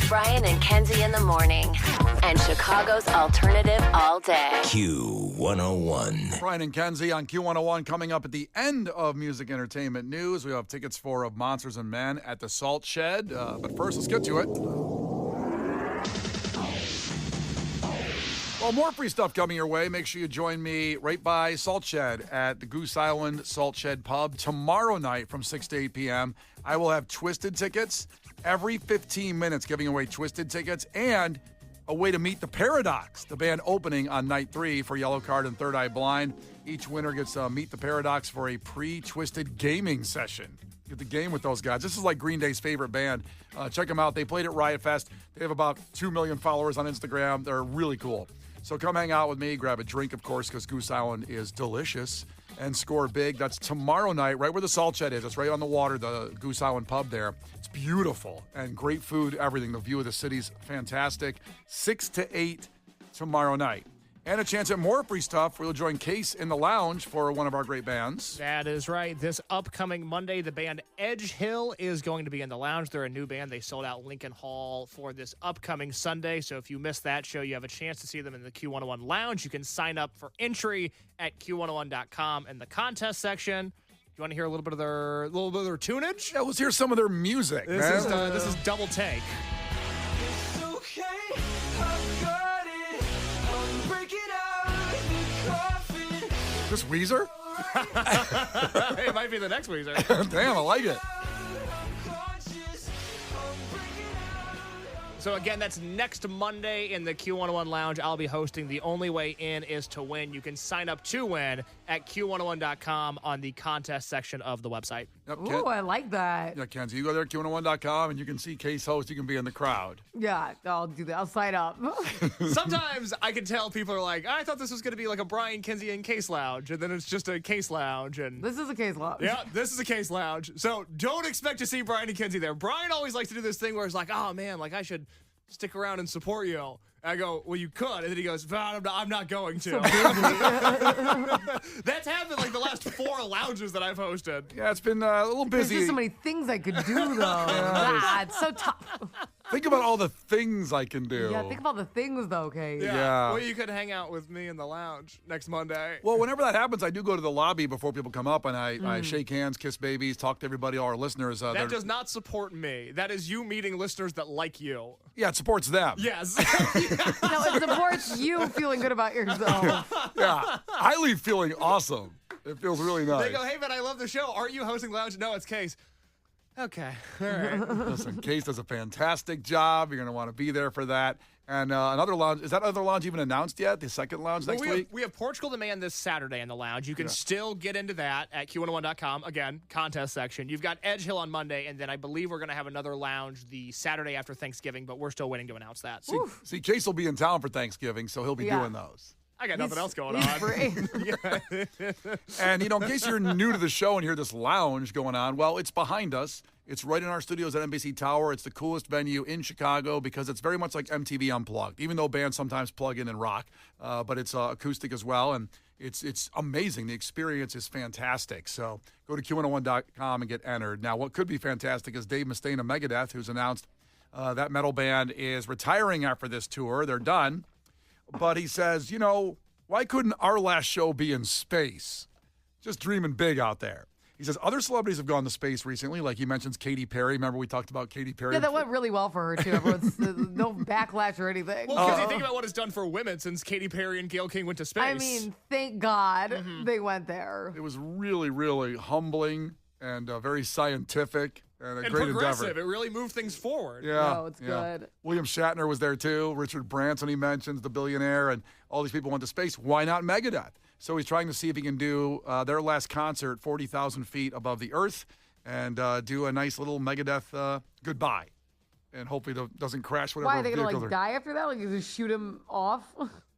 Brian and Kenzie in the morning. And Chicago's alternative all day. Q101. Brian and Kenzie on Q101 coming up at the end of music entertainment news. We have tickets for Of Monsters and Men at the Salt Shed. But first, let's get to it. Well, more free stuff coming your way. Make sure you join me right by Salt Shed at the Goose Island Salt Shed Pub tomorrow night from 6 to 8 p.m. I will have Twisted tickets every 15 minutes, giving away Twisted tickets and a way to meet the Paradox, the band opening on night 3 for Yellow Card and Third Eye Blind. Each winner gets to meet the Paradox for a pre-Twisted gaming session. Get the game with those guys. This is like Green Day's favorite band. Check them out. They played at Riot Fest. They have about 2 million followers on Instagram. They're really cool. So come hang out with me, grab a drink, of course, because Goose Island is delicious, and score big. That's tomorrow night, right where the Salt Shed is. It's right on the water, the Goose Island pub there. It's beautiful and great food, everything. The view of the city's fantastic. 6 to 8 tomorrow night. And a chance at more free stuff. We'll join Case in the lounge for one of our great bands. That is right. This upcoming Monday, the band Edge Hill is going to be in the lounge. They're a new band. They sold out Lincoln Hall for this upcoming Sunday. So if you missed that show, you have a chance to see them in the Q101 lounge. You can sign up for entry at Q101.com in the contest section. You want to hear a little bit of their tunage? Yeah, let's hear some of their music, man. This is Double Take. It's okay, I've got it. I'm breaking out the coffin. This Weezer? Hey, it might be the next Weezer. Damn, I like it. So again, that's next Monday in the Q101 Lounge. I'll be hosting. The only way in is to win. You can sign up to win at Q101.com on the contest section of the website. Yep, Ooh, I like that. Yeah, Kenzie, you go there at Q101.com and you can see Case host. You can be in the crowd. Yeah, I'll do that. I'll sign up. Sometimes I can tell people are like, I thought this was going to be like a Brian, Kenzie, and Case Lounge, and then it's just a Case Lounge. And This is a Case lounge. yeah, this is a Case Lounge. So don't expect to see Brian and Kenzie there. Brian always likes to do this thing where it's like, oh man, like I should stick around and support you. I go, well, you could. And then he goes, I'm not going to. That's happened like the last 4 lounges that I've hosted. Yeah, it's been a little There's busy. just so many things I could do, though. It's so tough. Think about all the things I can do. Yeah, think about the things, though, Kate. Yeah. Well, you could hang out with me in the lounge next Monday. Well, whenever that happens, I do go to the lobby before people come up, and I shake hands, kiss babies, talk to everybody, all our listeners. That does not support me. That is you meeting listeners that like you. Yeah, it supports them. Yes. No, it supports you feeling good about yourself. Yeah, I leave feeling awesome. It feels really nice. They go, hey, man, I love the show. Aren't you hosting lounge? No, it's Case. Okay. All right. Listen, Case does a fantastic job. You're going to want to be there for that. And another lounge, is that other lounge even announced yet? The second lounge next week? We have Portugal the Man this Saturday in the lounge. You can still get into that at Q101.com. Again, contest section. You've got Edge Hill on Monday, and then I believe we're going to have another lounge the Saturday after Thanksgiving, but we're still waiting to announce that. See, Case will be in town for Thanksgiving, so he'll be Yeah. doing those. I got nothing else going He's on. free. And, in case you're new to the show and hear this lounge going on, well, it's behind us. It's right in our studios at NBC Tower. It's the coolest venue in Chicago because it's very much like MTV Unplugged, even though bands sometimes plug in and rock. But it's acoustic as well, and it's amazing. The experience is fantastic. So go to Q101.com and get entered. Now, what could be fantastic is Dave Mustane of Megadeath, who's announced that metal band is retiring after this tour. They're done. But he says, why couldn't our last show be in space? Just dreaming big out there. He says other celebrities have gone to space recently, like he mentions Katy Perry. Remember we talked about Katy Perry? Yeah, that went really well for her, too. Everyone's no backlash or anything. Well, because you think about what it's done for women since Katy Perry and Gayle King went to space. I mean, thank God they went there. It was really, really humbling and very scientific and a and great progressive. endeavor. It really moved things forward. Yeah, No, it's good. William Shatner was there too. Richard Branson, he mentions, the billionaire, and all these people went to space. Why not Megadeth? So he's trying to see if he can do their last concert 40,000 feet above the earth and do a nice little Megadeth goodbye. And hopefully doesn't crash whatever Why, are they going vehicles to, are. die after that? Like, you just shoot him off?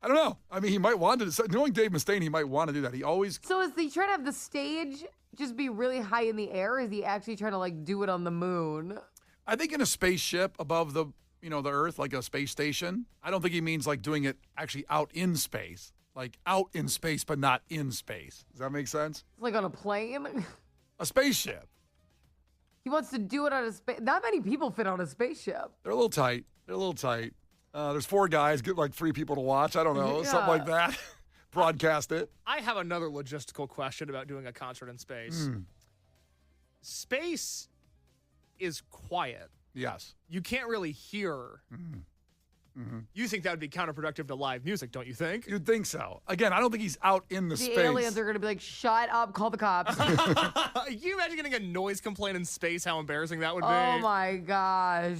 I don't know. I mean, he might want to. Knowing Dave Mustaine, he might want to do that. He always. So is he trying to have the stage just be really high in the air? Or is he actually trying to, do it on the moon? I think in a spaceship above the Earth, like a space station. I don't think he means doing it actually out in space. Like out in space, but not in space. Does that make sense? Like on a plane? A spaceship. He wants to do it on a space. Not many people fit on a spaceship. They're a little tight. They're a little tight. There's 4 guys, get like 3 people to watch. I don't know, Yeah. something like that. Broadcast it. I have another logistical question about doing a concert in space. Space is quiet. Yes. You can't really hear. You think that would be counterproductive to live music, don't you think? You'd think so. Again, I don't think he's out in the The space. aliens are going to be like, shut up, call the cops. Can you imagine getting a noise complaint in space? How embarrassing that would be. Oh my gosh.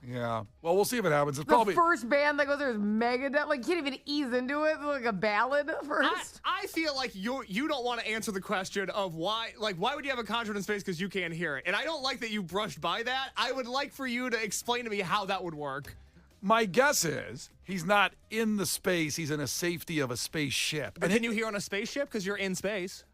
Yeah. Well, we'll see if it happens. It's The probably first band that goes there is Megadeth. Like, can't even ease into it. Like a ballad first. I feel like you don't want to answer the question of why would you have a concert in space because you can't hear it? And I don't like that you brushed by that. I would like for you to explain to me how that would work. My guess is he's not in the space. He's in a safety of a spaceship. But can you hear on a spaceship because you're in space?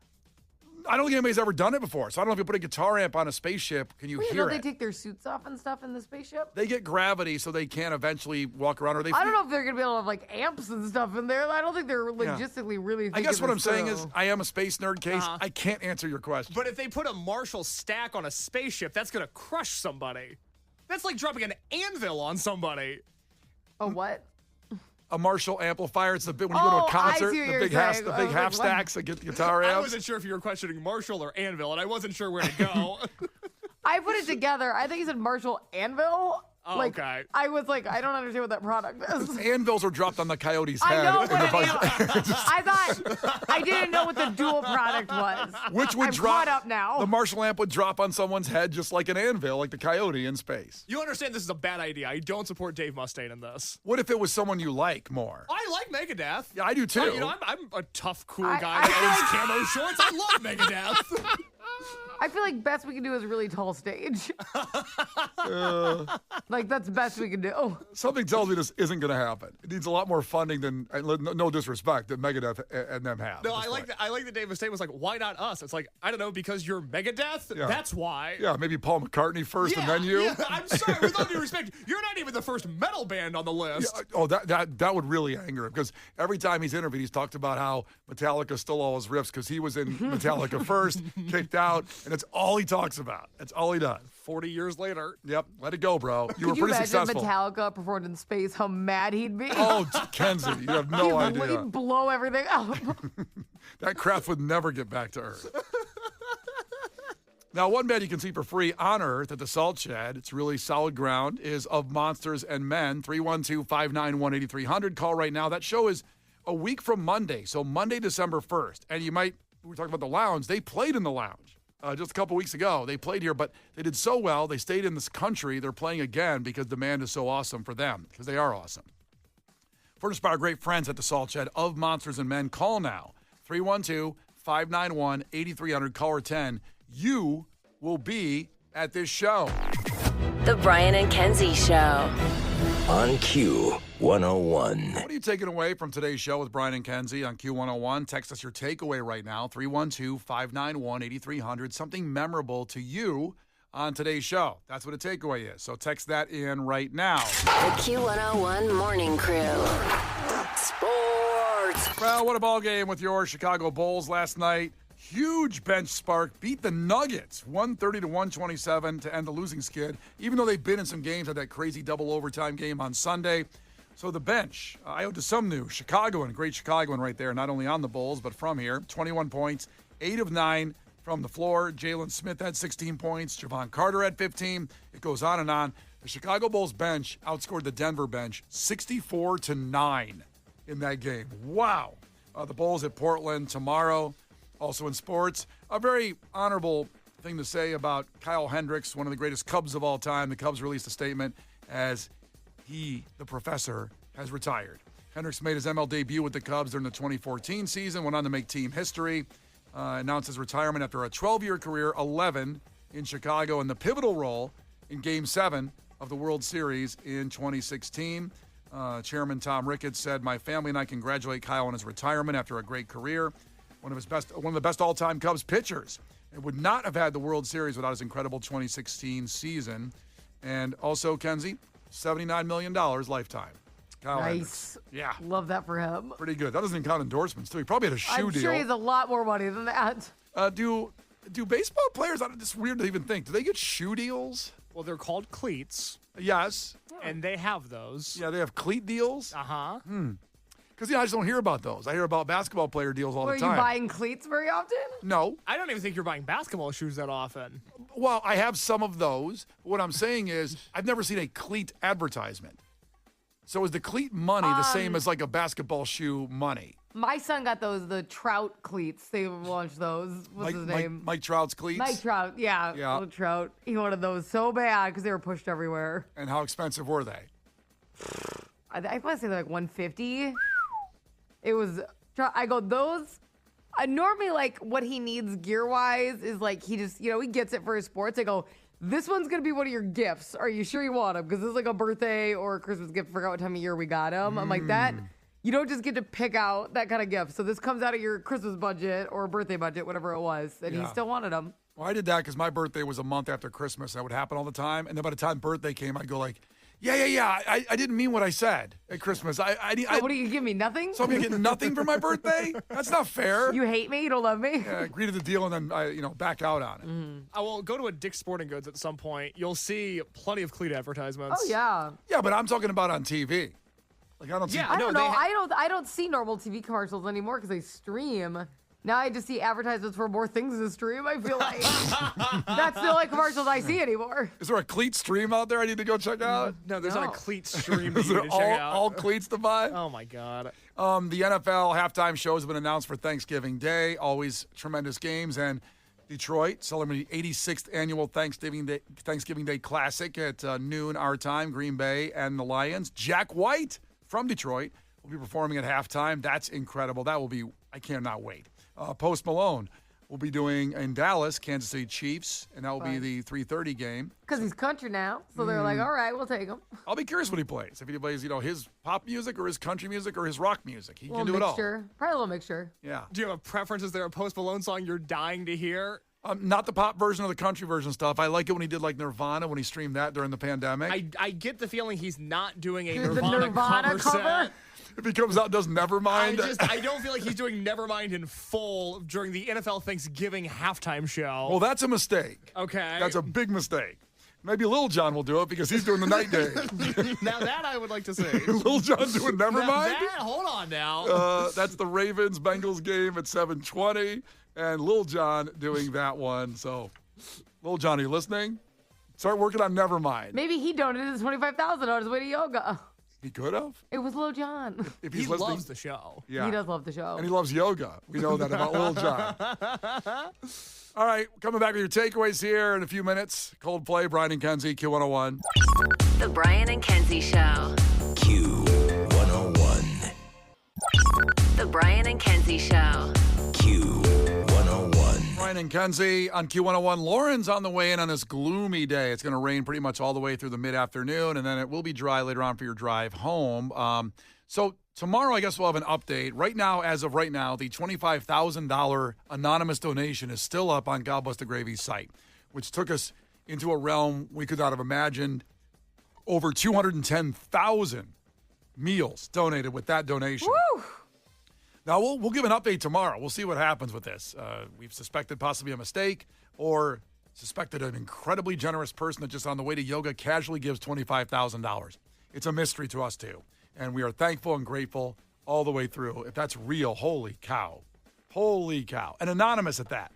I don't think anybody's ever done it before. So I don't know if you put a guitar amp on a spaceship, can you Wait, hear don't they it? take their suits off and stuff in the spaceship? They get gravity so they can eventually walk around. Or they. I don't know if they're going to be able to have like amps and stuff in there. I don't think they're logistically really I thinking guess what I'm this saying through. is I am a space nerd case. I can't answer your question. But if they put a Marshall stack on a spaceship, that's going to crush somebody. That's like dropping an anvil on somebody. A what? A Marshall amplifier. It's the big when you go to Oh, a I concert, see what the you're big half, saying. the I big was half like, what? stacks that get the guitar I amps. wasn't sure if you were questioning Marshall or anvil, and I wasn't sure where to go. I put it together. I think he said Marshall Anvil. Oh, like, okay. I was like, I don't understand what that product is. Anvils were dropped on the coyote's I head. know and what the it vice- is. I thought I didn't know what the dual product was. Which would I'm drop caught up now. The Marshall amp would drop on someone's head just like an anvil, like the coyote in space. You understand this is a bad idea. I don't support Dave Mustane in this. What if it was someone you like more? I like Megadeth. Yeah, I do too. You know, I'm a tough, cool I- guy I that owns camo shorts. I love Megadeth. I feel like best we can do is a really tall stage. Like that's best we can do. Something tells me this isn't going to happen. It needs a lot more funding than, no disrespect, that Megadeth and them have. No, at this I like point. that. I like that Dave Mustane was like, "Why not us?" It's like, I don't know, because you're Megadeth. Yeah. That's why. Yeah, maybe Paul McCartney first and then you. Yeah, I'm sorry. With all due respect, you're not even the first metal band on the list. Oh, that would really anger him because every time he's interviewed, he's talked about how Metallica stole all his riffs because he was in Metallica first, kicked out, and that's all he talks about. That's all he does. 40 years later. Yep, let it go, bro. You were Could you pretty imagine successful. Metallica performed in space? How mad he'd be. Oh, Kenzie, you have no idea. He'd blow everything up. That craft would never get back to Earth. Now, one band you can see for free on Earth at the Salt Shed, it's really solid ground, is Of Monsters and Men, 312-591-8300. Call right now. That show is a week from Monday, so Monday, December 1st. And we were talking about the lounge. They played in the lounge just a couple weeks ago. They played here, but they did so well. They stayed in this country. They're playing again because demand is so awesome for them, because they are awesome. Furnished by our great friends at the Salt Shed, Of Monsters and Men. Call now, 312-591-8300, caller 10. You will be at this show. The Brian and Kenzie Show. On Q101. What are you taking away from today's show with Brian and Kenzie on Q101? Text us your takeaway right now, 312-591-8300. Something memorable to you on today's show. That's what a takeaway is. So text that in right now. The Q101 Morning Crew. Sports. Well, what a ball game with your Chicago Bulls last night. Huge bench spark, beat the Nuggets 130-127 to end the losing skid, even though they've been in some games, had that crazy double overtime game on Sunday. So the bench, I owed to some new Chicagoan, great Chicagoan right there, not only on the Bulls, but from here. 21 points, 8 of 9 from the floor. Jalen Smith had 16 points. Javon Carter had 15. It goes on and on. The Chicago Bulls bench outscored the Denver bench 64-9 in that game. Wow. The Bulls at Portland tomorrow. Also in sports, a very honorable thing to say about Kyle Hendricks, one of the greatest Cubs of all time. The Cubs released a statement as he, the professor, has retired. Hendricks made his ML debut with the Cubs during the 2014 season, went on to make team history, announced his retirement after a 12-year career, 11 in Chicago, and the pivotal role in Game 7 of the World Series in 2016. Chairman Tom Ricketts said, "My family and I congratulate Kyle on his retirement after a great career. One of the best all-time Cubs pitchers, and would not have had the World Series without his incredible 2016 season." And also, Kenzie, $79 million lifetime. Kyle Hendricks. Nice. Yeah, Love that for him. pretty good. That doesn't even count endorsements, too. He probably had a shoe I'm deal. sure he has a lot more money than that. Do baseball players, it's weird to even think, do they get shoe deals? Well, they're called cleats, Yes. and they have those. Yeah, they have cleat deals. Uh-huh. Because, I just don't hear about those. I hear about basketball player deals all Are the time. you buying cleats very often? No. I don't even think you're buying basketball shoes that often. Well, I have some of those. What I'm saying is I've never seen a cleat advertisement. So is the cleat money the same as like a basketball shoe money? My son got the Trout cleats. They launched those. What's his name? Mike Trout's cleats? Mike Trout. Yeah. Yeah. Little Trout. He wanted those so bad because they were pushed everywhere. And how expensive were they? I want to say they're like $150. It was. I go those. Normally, like what he needs gear wise is like he just he gets it for his sports. I go. This one's gonna be one of your gifts. Are you sure you want them? Because this is like a birthday or a Christmas gift. Forgot what time of year we got them. I'm like that. You don't just get to pick out that kind of gift. So this comes out of your Christmas budget or birthday budget, whatever it was. And he still wanted them. Well, I did that because my birthday was a month after Christmas. That would happen all the time. And then by the time birthday came, I'd go like, yeah. I didn't mean what I said at Christmas. So what do you give me? Nothing? So I'm going to get nothing for my birthday? That's not fair. You hate me? You don't love me? Yeah, agree to the deal and then I back out on it. I will go to a Dick's Sporting Goods at some point. You'll see plenty of cleat advertisements. Oh yeah. Yeah, but I'm talking about on TV. Like I don't see. Yeah. I don't No, know. they I don't see normal TV commercials anymore because they stream. Now I just see advertisements for more things to stream. I feel like that's the only commercials I see anymore. Is there a cleat stream out there I need to go check out? No, there's not a No. cleat stream that Is you there need to check out. all cleats to buy? Oh my God. The NFL halftime shows have been announced for Thanksgiving Day. Always tremendous games. And Detroit celebrating the 86th annual Thanksgiving Day Classic at noon our time. Green Bay and the Lions. Jack White from Detroit will be performing at halftime. That's incredible. That will be, I cannot wait. Post Malone will be doing in Dallas, Kansas City Chiefs, and that will be the 3:30 game. Because he's country now, so they're like, all right, we'll take him. I'll be curious what he plays. If he plays, his pop music or his country music or his rock music. He can do it all. Probably a little mixture. Yeah. Do you have a preference? Is there a Post Malone song you're dying to hear? Not the pop version of the country version stuff. I like it when he did like Nirvana when he streamed that during the pandemic. I get the feeling he's not doing a The Nirvana, Nirvana cover? set. If he comes out and does Nevermind. I don't feel like he's doing Nevermind in full during the NFL Thanksgiving halftime show. Well, that's a mistake. Okay. That's a big mistake. Maybe Lil Jon will do it because he's doing the night game. Now that I would like to see. Lil Jon doing Nevermind? Hold on now. That's the Ravens-Bengals game at 7:20. And Lil Jon doing that one. So, Lil Jon, are you listening? Start working on Nevermind. Maybe he donated his $25,000 on his way to yoga. He could have. It was Lil Jon. If He he's listening. loves the show. Yeah. He does love the show. And he loves yoga. We know that about Lil Jon. All right, coming back with your takeaways here in a few minutes. Coldplay, Brian and Kenzie, Q101. The Brian and Kenzie Show. Q101. The Brian and Kenzie Show. Q101. Brian and Kenzie on Q101. Lauren's on the way in on this gloomy day. It's going to rain pretty much all the way through the mid-afternoon, and then it will be dry later on for your drive home. So tomorrow, I guess we'll have an update. Right now, as of right now, the $25,000 anonymous donation is still up on God Bless the Gravy's site, which took us into a realm we could not have imagined. Over 210,000 meals donated with that donation. Woo! Now, we'll give an update tomorrow. We'll see what happens with this. We've suspected possibly a mistake or suspected an incredibly generous person that just on the way to yoga casually gives $25,000. It's a mystery to us, too. And we are thankful and grateful all the way through. If that's real, holy cow. Holy cow. And anonymous at that.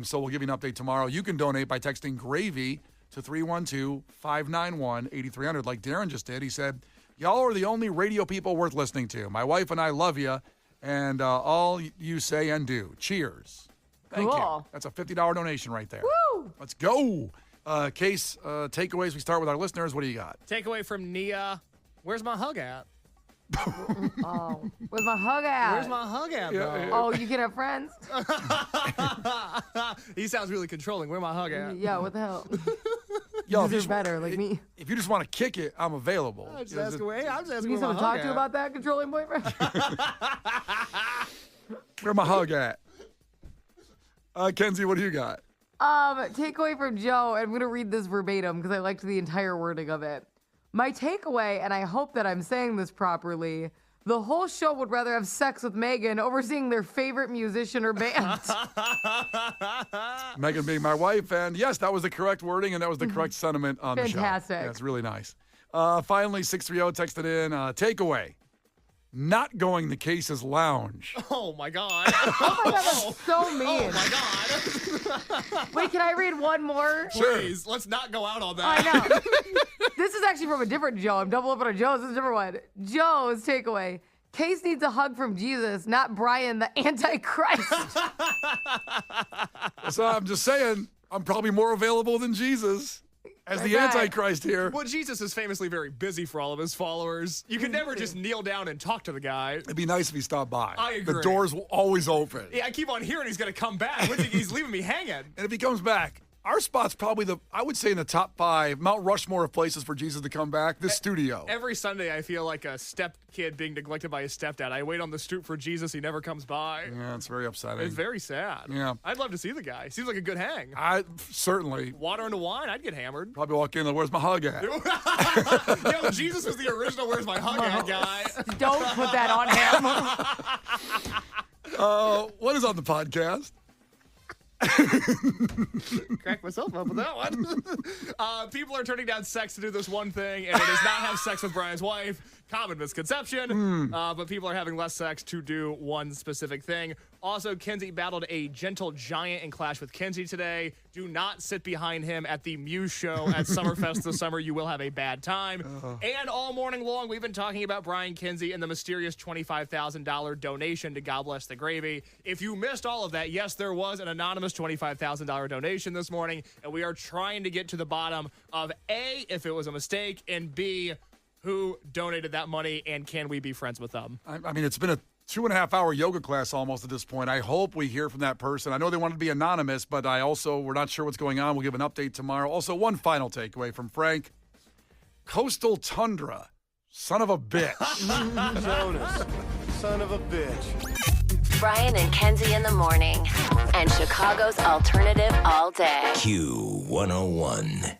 So we'll give you an update tomorrow. You can donate by texting GRAVY to 312-591-8300 like Darren just did. He said, y'all are the only radio people worth listening to. My wife and I love you. And all you say and do. Cheers. Thank you. Cool. That's a $50 donation right there. Woo! Let's go. Case takeaways. We start with our listeners. What do you got? Takeaway from Nia. Where's my hug at? Oh, where's my hug at? Where's my hug at, though? Oh, you can have friends? He sounds really controlling. Where my hug at? Yeah, what the hell? Yo, You deserve better, like me. If you just want to kick it, I'm available. I'm just asking where You need someone to talk to about that, controlling boyfriend? Where my hug at? Kenzie, what do you got? Takeaway from Joe, and I'm going to read this verbatim because I liked the entire wording of it. My takeaway, and I hope that I'm saying this properly, The whole show would rather have sex with Megan over seeing their favorite musician or band. Megan being my wife, and yes, that was the correct wording, and that was the correct sentiment on the show. Fantastic. Yeah, it's really nice. Finally, 630 texted in, takeaway, not going to Case's Lounge. Oh my God. Oh my God, that's so mean. Oh my God. Wait, can I read one more? Please, let's not go out on that. I know. This is actually from a different Joe. I'm double up on a Joe's. This is a different one. Joe's takeaway. Case needs a hug from Jesus, not Brian, the Antichrist. So I'm just saying, I'm probably more available than Jesus as the Right. Antichrist here. Well, Jesus is famously very busy for all of his followers. You can never just kneel down and talk to the guy. It'd be nice if he stopped by. I agree. The doors will always open. Yeah, I keep on hearing he's going to come back. He's leaving me hanging. And if he comes back, our spot's probably I would say in the top 5, Mount Rushmore of places for Jesus to come back, this studio. Every Sunday, I feel like a step kid being neglected by his stepdad. I wait on the stoop for Jesus. He never comes by. Yeah, it's very upsetting. It's very sad. Yeah. I'd love to see the guy. Seems like a good hang. I certainly Water into wine, I'd get hammered. probably walk in and where's my hug at? Yo, Jesus was the original Where's My Hug At guy. Don't put that on him. What is on the podcast? Crack myself up with that one. People are turning down sex to do this one thing, and it is not have sex with Brian's wife. Common misconception. But people are having less sex to do one specific thing. Also, Kenzie battled a gentle giant in Clash with Kenzie today. Do not sit behind him at the Muse show at Summerfest this summer. You will have a bad time. And all morning long, we've been talking about Brian Kenzie and the mysterious $25,000 donation to God Bless the Gravy. If you missed all of that, yes, there was an anonymous $25,000 donation this morning, and we are trying to get to the bottom of A, if it was a mistake, and B, who donated that money, and can we be friends with them? I mean, it's been a 2.5-hour yoga class almost at this point. I hope we hear from that person. I know they wanted to be anonymous, but we're not sure what's going on. We'll give an update tomorrow. Also, one final takeaway from Frank. Coastal Tundra, son of a bitch. Jonas, son of a bitch. Brian and Kenzie in the morning. And Chicago's alternative all day. Q101.